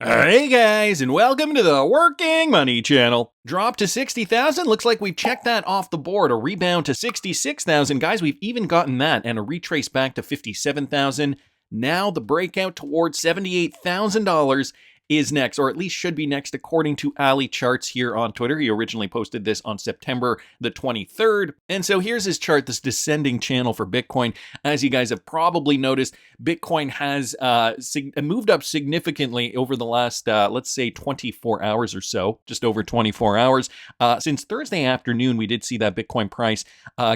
Hey guys, and welcome to the Working Money Channel. Drop to 60,000. Looks like we've checked that off the board. A rebound to 66,000. Guys, we've even gotten that, and a retrace back to 57,000. Now the breakout towards $78,000 is next, or at least should be next, according to Ali Charts here on Twitter. He originally posted this on September the 23rd. And so here's his chart, this descending channel for Bitcoin. As you guys have probably noticed, Bitcoin has moved up significantly over the last, let's say, 24 hours or so, just over 24 hours. Since Thursday afternoon, we did see that Bitcoin price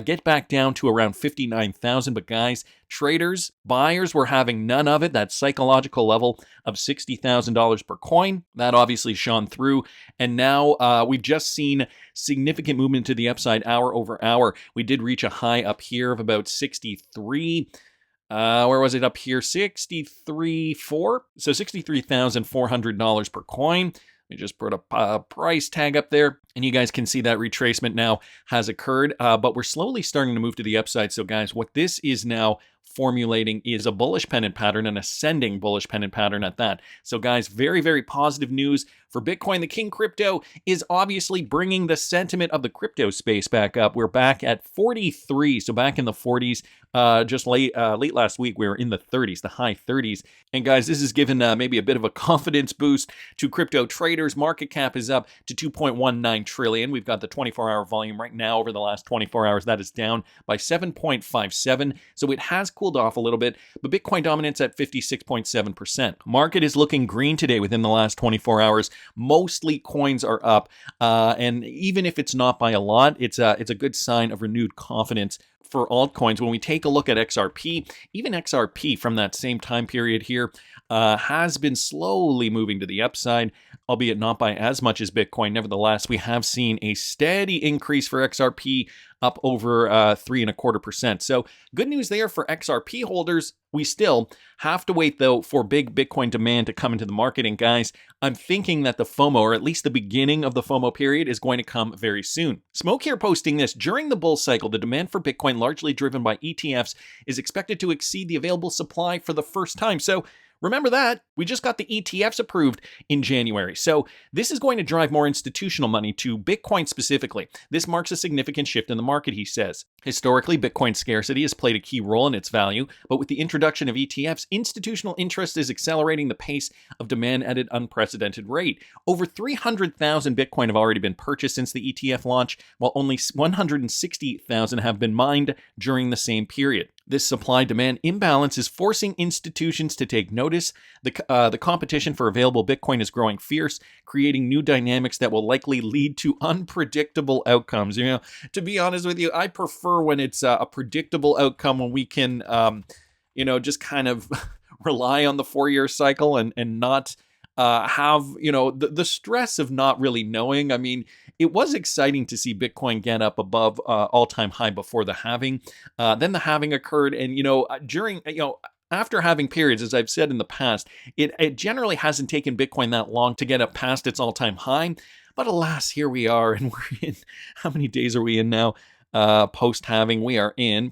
get back down to around 59,000. But guys, traders, buyers were having none of it. That psychological level of $60,000 per coin, that obviously shone through. And now we've just seen significant movement to the upside hour over hour. We did reach a high up here of about 63. Where was it up here? 63.4. So $63,400 per coin. We just put a price tag up there, and you guys can see that retracement now has occurred, but we're slowly starting to move to the upside. So guys, what this is now formulating is a bullish pennant pattern, an ascending bullish pennant pattern at that. So guys, very, very positive news for Bitcoin. The King Crypto is obviously bringing the sentiment of the crypto space back up. We're back at 43, so back in the 40s. Just late last week, we were in the 30s, the high 30s. And guys, this has given maybe a bit of a confidence boost to crypto traders. Market cap is up to 2.19 trillion. We've got the 24-hour volume right now over the last 24 hours. That is down by 7.57. So it has cooled off a little bit, but Bitcoin dominance at 56.7%. Market is looking green today within the last 24 hours. Mostly coins are up. And even if it's not by a lot, it's a good sign of renewed confidence for altcoins. When we take a look at XRP, even XRP from that same time period here has been slowly moving to the upside, albeit not by as much as Bitcoin. Nevertheless, we have seen a steady increase for XRP, up over 3.25%. So good news there for XRP holders. We still have to wait, though, for big Bitcoin demand to come into the market. And guys, I'm thinking that the FOMO, or at least the beginning of the FOMO period, is going to come very soon. Smoke here posting this: during the bull cycle, the demand for Bitcoin, largely driven by ETFs, is expected to exceed the available supply for the first time. So remember that. We just got the ETFs approved in January. So this is going to drive more institutional money to Bitcoin specifically. This marks a significant shift in the market, he says. Historically, Bitcoin scarcity has played a key role in its value, but with the introduction of ETFs, institutional interest is accelerating the pace of demand at an unprecedented rate. Over 300,000 Bitcoin have already been purchased since the ETF launch, while only 160,000 have been mined during the same period. This supply-demand imbalance is forcing institutions to take notice. The competition for available Bitcoin is growing fierce, creating new dynamics that will likely lead to unpredictable outcomes. You know, to be honest with you, I prefer when it's a predictable outcome, when we can, just kind of rely on the 4-year cycle and not have, the stress of not really knowing. I mean, it was exciting to see Bitcoin get up above all-time high before the halving. Then the halving occurred, and, after halving periods, as I've said in the past, it generally hasn't taken Bitcoin that long to get up past its all-time high. But alas, here we are, and we're in, how many days are we in now? Post-halving, we are in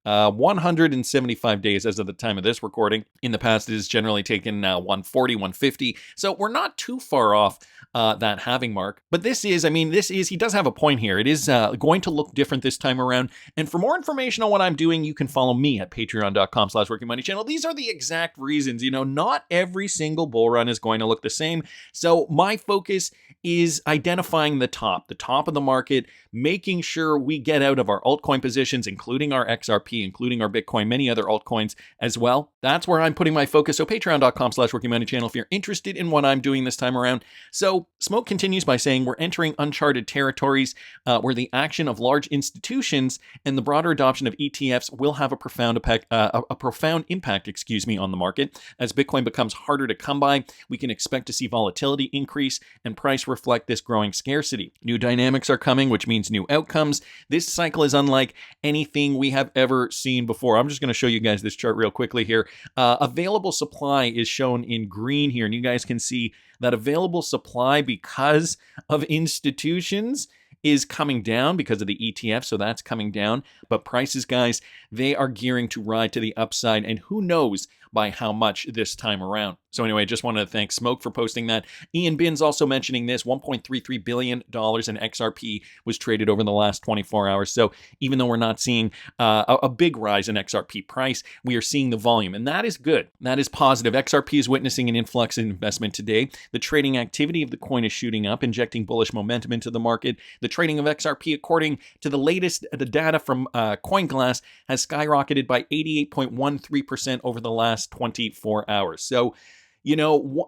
175 days as of the time of this recording. In the past, it has generally taken 140, 150. So we're not too far off that halving mark. But he does have a point here. It is going to look different this time around. And for more information on what I'm doing, you can follow me at patreon.com/workingmoneychannel. These are the exact reasons. Not every single bull run is going to look the same. So my focus is identifying the top of the market, making sure we get out of our altcoin positions, including our XRP, including our Bitcoin, many other altcoins as well. That's where I'm putting my focus. So patreon.com/workingmoneychannel if you're interested in what I'm doing this time around. So Smoke continues by saying we're entering uncharted territories where the action of large institutions and the broader adoption of ETFs will have a profound impact, on the market. As Bitcoin becomes harder to come by, we can expect to see volatility increase and price reflect this growing scarcity. New dynamics are coming, which means new outcomes. This cycle is unlike anything we have ever seen before. I'm just going to show you guys this chart real quickly here. Available supply is shown in green here, and you guys can see that available supply, because of institutions, is coming down because of the ETF, so that's coming down. But prices, guys, they are gearing to ride to the upside, and who knows by how much this time around. So anyway, just wanted to thank Smoke for posting that. Ian Bin's also mentioning this, $1.33 billion in XRP was traded over the last 24 hours. So even though we're not seeing a big rise in XRP price, we are seeing the volume, and that is good. That is positive. XRP is witnessing an influx in investment today. The trading activity of the coin is shooting up, injecting bullish momentum into the market. The trading of XRP, according to the latest data from CoinGlass, has skyrocketed by 88.13% over the last 24 hours. So, you know,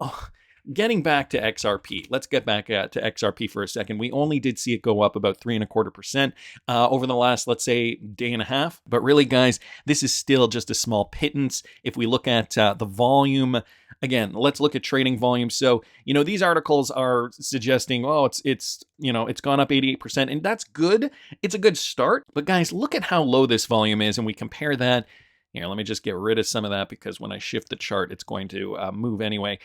getting back to XRP, let's get back to XRP for a second. We only did see it go up about 3.25% over the last, let's say, day and a half. But really, guys, this is still just a small pittance. If we look at the volume, again, let's look at trading volume. So, you know, these articles are suggesting, oh, it's gone up 88%, and that's good. It's a good start. But guys, look at how low this volume is, and we compare that. Here, let me just get rid of some of that because when I shift the chart, it's going to move anyway.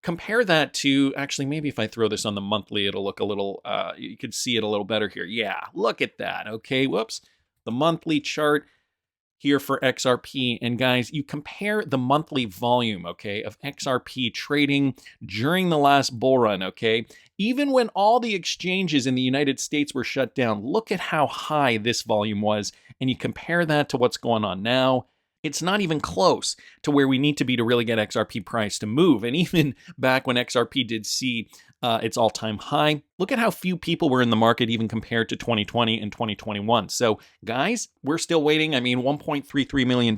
Compare that to, actually, maybe if I throw this on the monthly, it'll look a little, you could see it a little better here. Yeah, look at that. Okay, whoops. The monthly chart here for XRP. And guys, you compare the monthly volume, okay, of XRP trading during the last bull run, okay? Even when all the exchanges in the United States were shut down, look at how high this volume was. And you compare that to what's going on now. It's not even close to where we need to be to really get XRP price to move. And even back when XRP did see its all-time high, look at how few people were in the market even compared to 2020 and 2021. So guys, we're still waiting. I mean, $1.33 million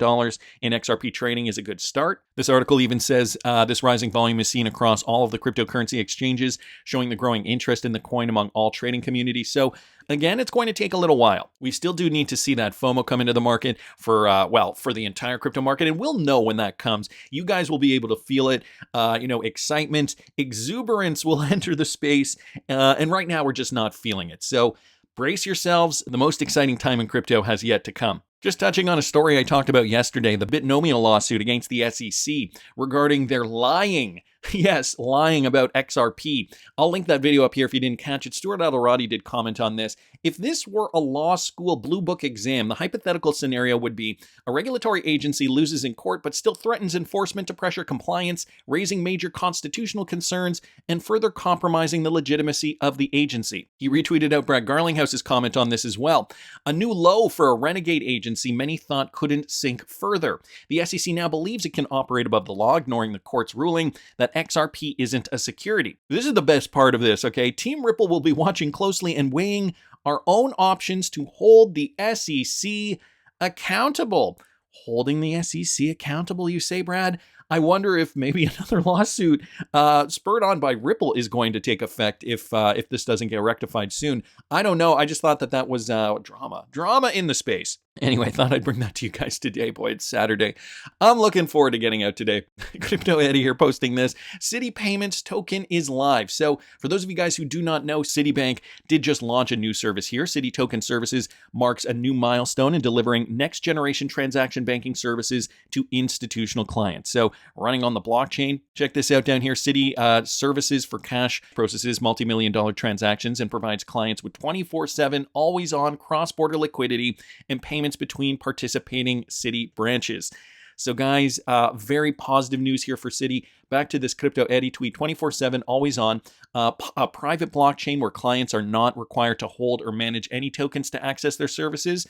in XRP trading is a good start. This article even says this rising volume is seen across all of the cryptocurrency exchanges, showing the growing interest in the coin among all trading communities. So again, it's going to take a little while. We still do need to see that FOMO come into the market for the entire crypto market, and we'll know when that comes. You guys will be able to feel it. Excitement, exuberance will enter the space, and right now we're just not feeling it. So brace yourselves. The most exciting time in crypto has yet to come. Just touching on a story I talked about yesterday, the Bitnomial lawsuit against the SEC regarding their lying about XRP. I'll link that video up here if you didn't catch it. Stuart Alderati did comment on this. If this were a law school blue book exam, the hypothetical scenario would be a regulatory agency loses in court but still threatens enforcement to pressure compliance, raising major constitutional concerns and further compromising the legitimacy of the agency. He retweeted out Brad Garlinghouse's comment on this as well. A new low for a renegade agency many thought couldn't sink further. The SEC now believes it can operate above the law, ignoring the court's ruling that XRP isn't a security. This is the best part of this, okay? Team Ripple will be watching closely and weighing our own options to hold the SEC accountable. Holding the SEC accountable, you say, Brad? I wonder if maybe another lawsuit spurred on by Ripple is going to take effect if this doesn't get rectified soon. I don't know. I just thought that was drama in the space. Anyway, I thought I'd bring that to you guys today. Boy, it's Saturday. I'm looking forward to getting out today. Crypto Eddie here posting this. Citi Payments token is live. So for those of you guys who do not know, Citi Bank did just launch a new service here. Citi Token Services marks a new milestone in delivering next generation transaction banking services to institutional clients. So running on the blockchain. Check this out down here. Citi Services for Cash processes multi-million-dollar transactions and provides clients with 24/7, always-on cross-border liquidity and payments between participating Citi branches. So guys, very positive news here for Citi. Back to this Crypto Eddie tweet, 24/7, always on, a private blockchain where clients are not required to hold or manage any tokens to access their services.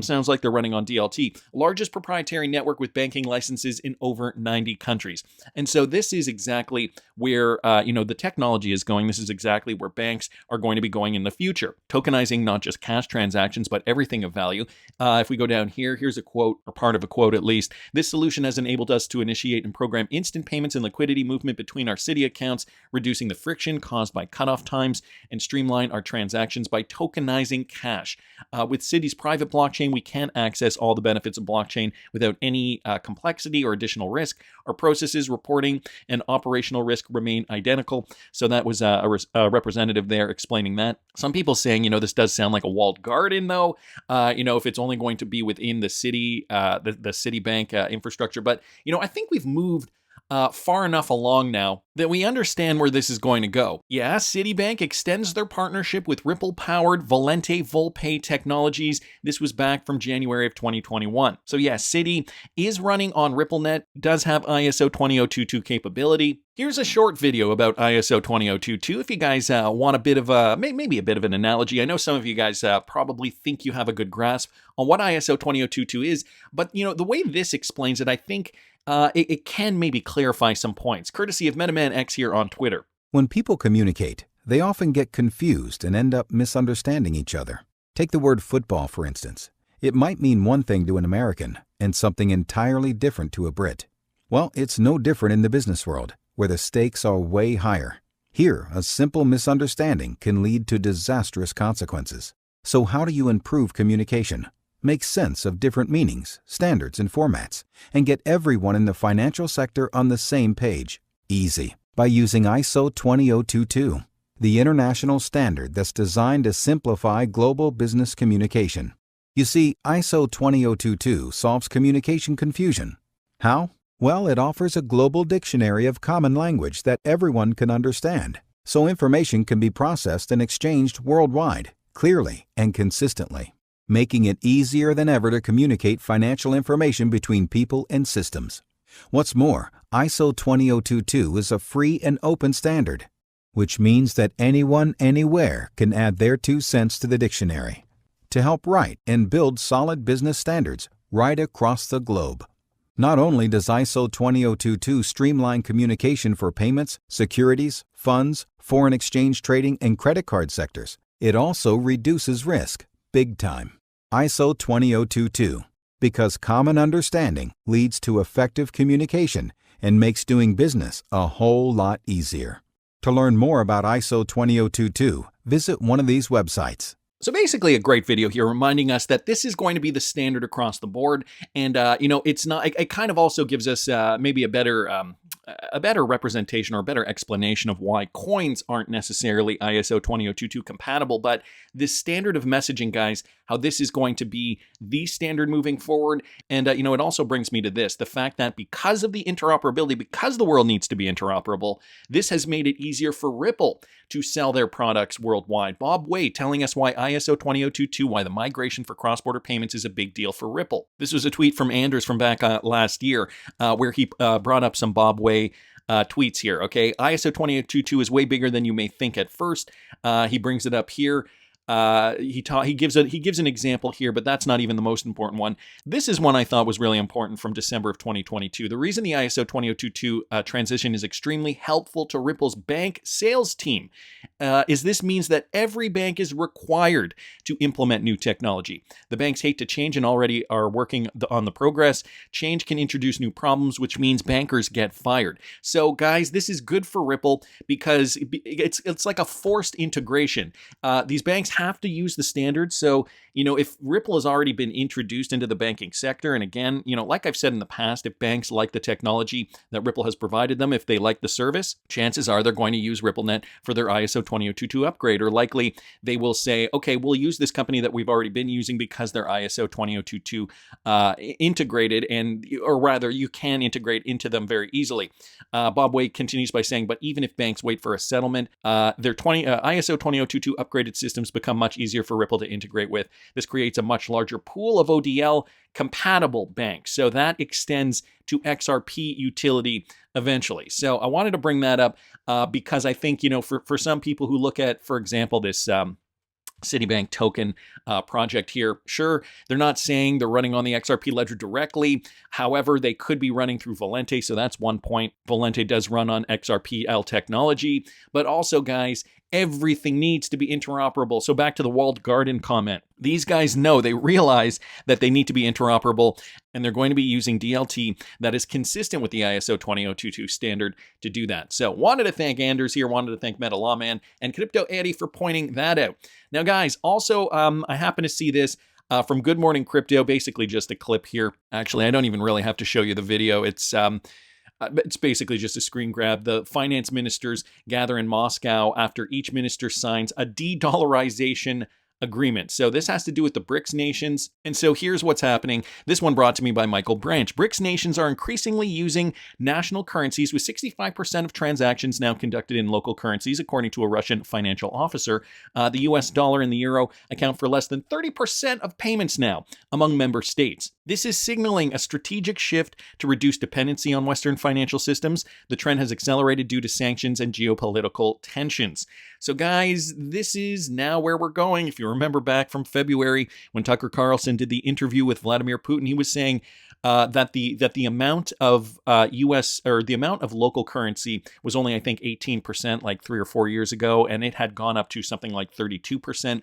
Sounds like they're running on DLT. Largest proprietary network with banking licenses in over 90 countries. And so this is exactly where, the technology is going. This is exactly where banks are going to be going in the future. Tokenizing not just cash transactions, but everything of value. If we go down here, here's a quote, or part of a quote at least. This solution has enabled us to initiate and program instant payments and liquidity movement between our Citi accounts, reducing the friction caused by cutoff times, and streamline our transactions by tokenizing cash. With Citi's private blockchain, we can access all the benefits of blockchain without any complexity or additional risk. Our processes, reporting, and operational risk remain identical. So that was a representative there explaining that. Some people saying, this does sound like a walled garden, though. If it's only going to be within the Citi, the Citibank infrastructure. But I think we've moved far enough along now that we understand where this is going to go. Yeah, Citi Bank extends their partnership with Ripple-powered Volente Volpay Technologies. This was back from January of 2021. So yeah, Citi is running on RippleNet, does have ISO 20022 capability. Here's a short video about ISO 20022 if you guys want a bit of maybe a bit of an analogy. I know some of you guys probably think you have a good grasp on what ISO 20022 is, but the way this explains it, I think it can maybe clarify some points, courtesy of MetaMan X here on Twitter. When people communicate, they often get confused and end up misunderstanding each other. Take the word football, for instance. It might mean one thing to an American and something entirely different to a Brit. Well, it's no different in the business world, where the stakes are way higher. Here, a simple misunderstanding can lead to disastrous consequences. So how do you improve communication? Make sense of different meanings, standards, and formats, and get everyone in the financial sector on the same page. Easy. By using ISO 20022, the international standard that's designed to simplify global business communication. You see, ISO 20022 solves communication confusion. How? Well, it offers a global dictionary of common language that everyone can understand, so information can be processed and exchanged worldwide, clearly and consistently, making it easier than ever to communicate financial information between people and systems. What's more, ISO 20022 is a free and open standard, which means that anyone, anywhere can add their 2 cents to the dictionary to help write and build solid business standards right across the globe. Not only does ISO 20022 streamline communication for payments, securities, funds, foreign exchange trading, and credit card sectors, it also reduces risk big time. ISO 20022, because common understanding leads to effective communication and makes doing business a whole lot easier. To learn more about ISO 20022, visit one of these websites. So basically a great video here reminding us that this is going to be the standard across the board. And, it's not, it kind of also gives us maybe a better representation or a better explanation of why coins aren't necessarily ISO 20022 compatible. But this standard of messaging, guys, how this is going to be the standard moving forward. And, it also brings me to this, the fact that because of the interoperability, because the world needs to be interoperable, this has made it easier for Ripple to sell their products worldwide. Bob Wade telling us why ISO 20022, why the migration for cross-border payments is a big deal for Ripple. This was a tweet from Anders from back last year where he brought up some Bob Wade tweets here, okay? ISO 20022 is way bigger than you may think at first. He brings it up here. He gives an example here, but that's not even the most important one. This is one I thought was really important from December of 2022. The reason the ISO 20022 transition is extremely helpful to Ripple's bank sales team is this means that every bank is required to implement new technology. The banks hate to change and already are working on the progress. Change can introduce new problems, which means bankers get fired. So guys, this is good for Ripple because it's like a forced integration. These banks have to use the standards. So, if Ripple has already been introduced into the banking sector, and again, like I've said in the past, if banks like the technology that Ripple has provided them, if they like the service, chances are they're going to use RippleNet for their ISO 20022 upgrade, or likely they will say, okay, we'll use this company that we've already been using because they're ISO 20022 integrated, or rather, you can integrate into them very easily. Bob Wade continues by saying, but even if banks wait for a settlement, their ISO 2022 upgraded systems become much easier for Ripple to integrate with. This creates a much larger pool of ODL compatible banks. So that extends to XRP utility eventually. So I wanted to bring that up because I think, for some people who look at, for example, this Citi Bank token project here. Sure, they're not saying they're running on the XRP ledger directly. However, they could be running through Volente, so that's one point. Volente does run on XRPL technology, but also, guys, everything needs to be interoperable. So back to the walled garden comment. These guys know, they realize that they need to be interoperable, and they're going to be using DLT that is consistent with the ISO 20022 standard to do that. So wanted to thank Anders here, wanted to thank Meta Lawman and Crypto Eddie for pointing that out. Now, guys, also, I happen to see this from Good Morning Crypto, basically just a clip here. Actually, I don't even really have to show you the video. It's basically just a screen grab. The finance ministers gather in Moscow after each minister signs a de-dollarization agreement. So this has to do with the BRICS nations. And so here's what's happening. This one brought to me by Michael Branch. BRICS nations are increasingly using national currencies, with 65% of transactions now conducted in local currencies, according to a Russian financial officer. The US dollar and the euro account for less than 30% of payments now among member states. This is signaling a strategic shift to reduce dependency on Western financial systems. The trend has accelerated due to sanctions and geopolitical tensions. So guys, this is now where we're going. If you remember back from February when Tucker Carlson did the interview with Vladimir Putin, he was saying that the amount of the amount of local currency was only, I think, 18% like 3 or 4 years ago, and it had gone up to something like 32%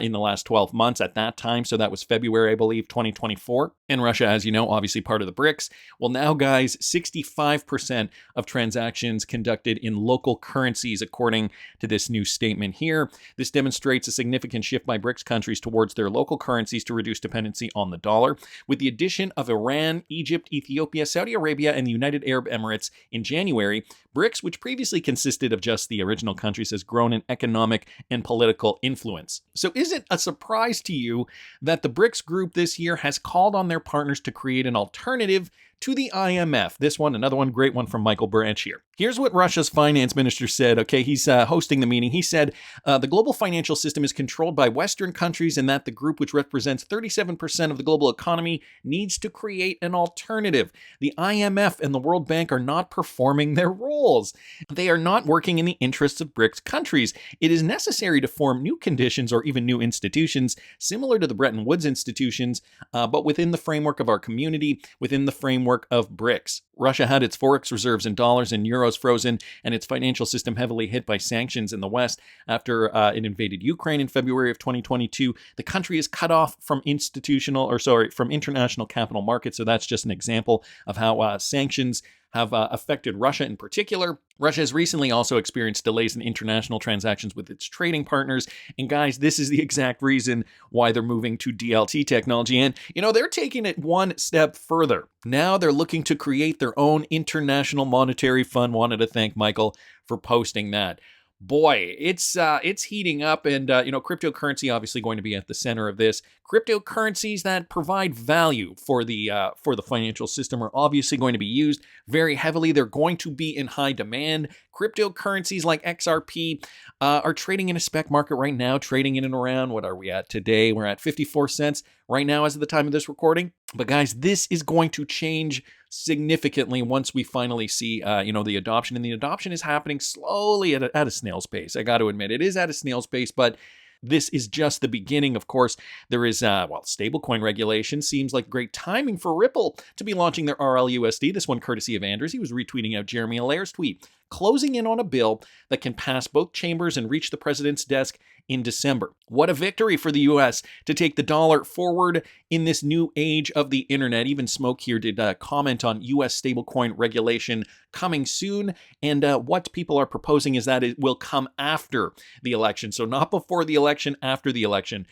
in the last 12 months at that time. So that was February, I believe, 2024. And Russia, as you know, obviously part of the BRICS. Well, now, guys, 65% of transactions conducted in local currencies, according to this new statement here. This demonstrates a significant shift by BRICS countries towards their local currencies to reduce dependency on the dollar. With the addition of Iran, Egypt, Ethiopia, Saudi Arabia, and the United Arab Emirates in January, BRICS, which previously consisted of just the original countries, has grown in economic and political influence. So is it a surprise to you that the BRICS group this year has called on their partners to create an alternative to the IMF? This one, another one, great one from Michael Branch here. Here's what Russia's finance minister said. Okay, he's hosting the meeting. He said, the global financial system is controlled by Western countries, and that the group, which represents 37% of the global economy, needs to create an alternative. The IMF and the World Bank are not performing their roles. They are not working in the interests of BRICS countries. It is necessary to form new conditions or even new institutions, similar to the Bretton Woods institutions, but within the framework of our community, within the framework of BRICS. Russia had its forex reserves in dollars and euros frozen, and its financial system heavily hit by sanctions in the West after it invaded Ukraine in February of 2022. The country is cut off from from international capital markets. So that's just an example of how sanctions have affected Russia in particular. Russia has recently also experienced delays in international transactions with its trading partners. And guys, this is the exact reason why they're moving to DLT technology. And, they're taking it one step further. Now they're looking to create their own international monetary fund. Wanted to thank Michael for posting that. Boy, it's heating up, and cryptocurrency obviously going to be at the center of this. Cryptocurrencies that provide value for the financial system are obviously going to be used very heavily. They're going to be in high demand. Cryptocurrencies like XRP are trading in a spec market right now, trading in and around, what are we at today? We're at 54 cents right now as of the time of this recording. But guys, this is going to change significantly once we finally see, the adoption. And the adoption is happening slowly at a snail's pace. I got to admit, it is at a snail's pace, but this is just the beginning. Of course, there is, stablecoin regulation. Seems like great timing for Ripple to be launching their RLUSD. This one courtesy of Anders. He was retweeting out Jeremy Allaire's tweet, closing in on a bill that can pass both chambers and reach the president's desk in December. What a victory for the U.S. to take the dollar forward in this new age of the internet. Even Smoke here did comment on U.S. stablecoin regulation coming soon. And what people are proposing is that it will come after the election. So not before the election, after the election.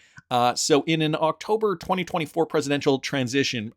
So in an October 2024 presidential transition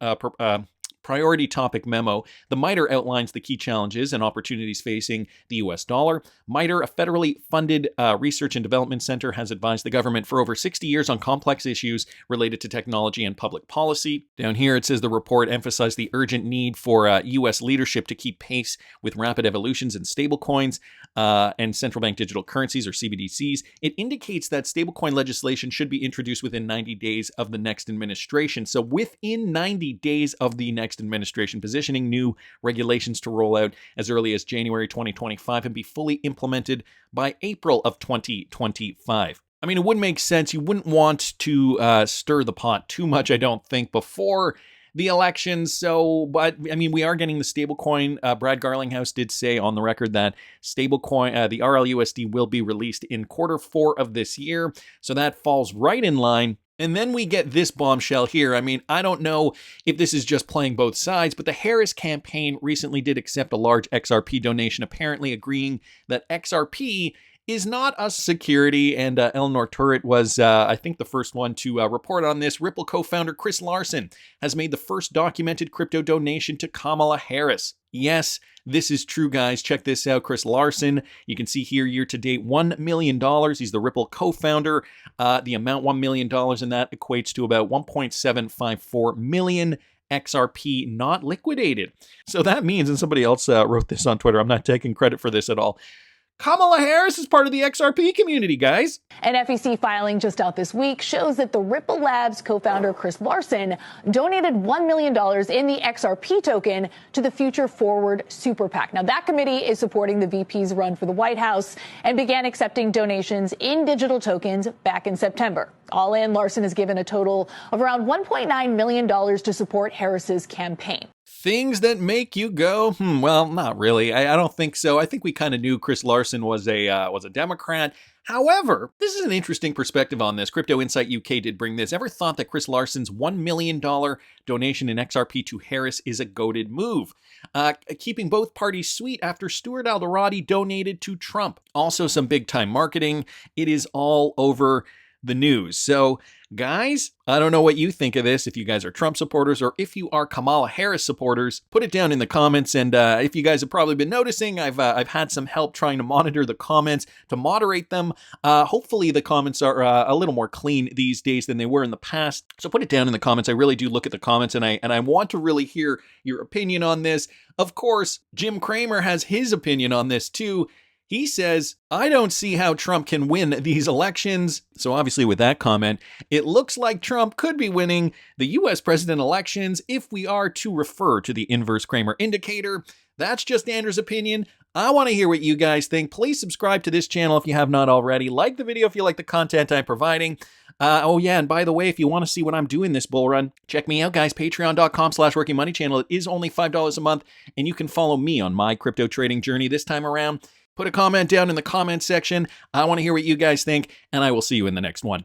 priority topic memo, the MITRE outlines the key challenges and opportunities facing the U.S. dollar. MITRE, a federally funded research and development center, has advised the government for over 60 years on complex issues related to technology and public policy. Down here, it says the report emphasized the urgent need for U.S. leadership to keep pace with rapid evolutions in stablecoins and central bank digital currencies, or CBDCs. It indicates that stablecoin legislation should be introduced within 90 days of the next administration. So within 90 days of the next administration, positioning new regulations to roll out as early as January 2025 and be fully implemented by April of 2025. I mean, it wouldn't make sense. You wouldn't want to stir the pot too much, I don't think, before the election. So, but I mean, we are getting the stablecoin. Brad Garlinghouse did say on the record that stablecoin, the RLUSD, will be released in Q4 of this year. So that falls right in line. And then we get this bombshell here. I mean, I don't know if this is just playing both sides, but the Harris campaign recently did accept a large XRP donation, apparently agreeing that XRP is not a security, and Eleanor Turret was, I think, the first one to report on this. Ripple co-founder Chris Larsen has made the first documented crypto donation to Kamala Harris. Yes, this is true, guys. Check this out. Chris Larsen, you can see here year to date, $1 million. He's the Ripple co-founder. The amount, $1 million, and that equates to about 1.754 million XRP not liquidated. So that means, and somebody else wrote this on Twitter, I'm not taking credit for this at all, Kamala Harris is part of the XRP community, guys. An FEC filing just out this week shows that the Ripple Labs co-founder Chris Larsen donated $1 million in the XRP token to the Future Forward Super PAC. Now, that committee is supporting the VP's run for the White House and began accepting donations in digital tokens back in September. All in, Larsen has given a total of around $1.9 million to support Harris's campaign. Things that make you go, well, not really. I don't think so. I think we kind of knew Chris Larsen was a Democrat. However, this is an interesting perspective on this. Crypto Insight UK did bring this. Ever thought that Chris Larsen's $1 million donation in XRP to Harris is a goated move? Keeping both parties sweet after Stuart Alderati donated to Trump. Also some big time marketing. It is all over the news. So, guys, I don't know what you think of this. If you guys are Trump supporters or if you are Kamala Harris supporters, put it down in the comments. And if you guys have probably been noticing, I've had some help trying to monitor the comments, to moderate them. Hopefully the comments are a little more clean these days than they were in the past. So put it down in the comments. I really do look at the comments, and I want to really hear your opinion on this. Of course, Jim Cramer has his opinion on this too. He says, I don't see how Trump can win these elections. So obviously with that comment, it looks like Trump could be winning the US president elections if we are to refer to the inverse Cramer indicator. That's just Andrew's opinion. I want to hear what you guys think. Please subscribe to this channel if you have not already. Like the video if you like the content I'm providing. Oh yeah, and by the way, if you want to see what I'm doing this bull run, check me out, guys. Patreon.com/workingmoney channel. It is only $5 a month, and you can follow me on my crypto trading journey this time around. Put a comment down in the comment section. I want to hear what you guys think, and I will see you in the next one.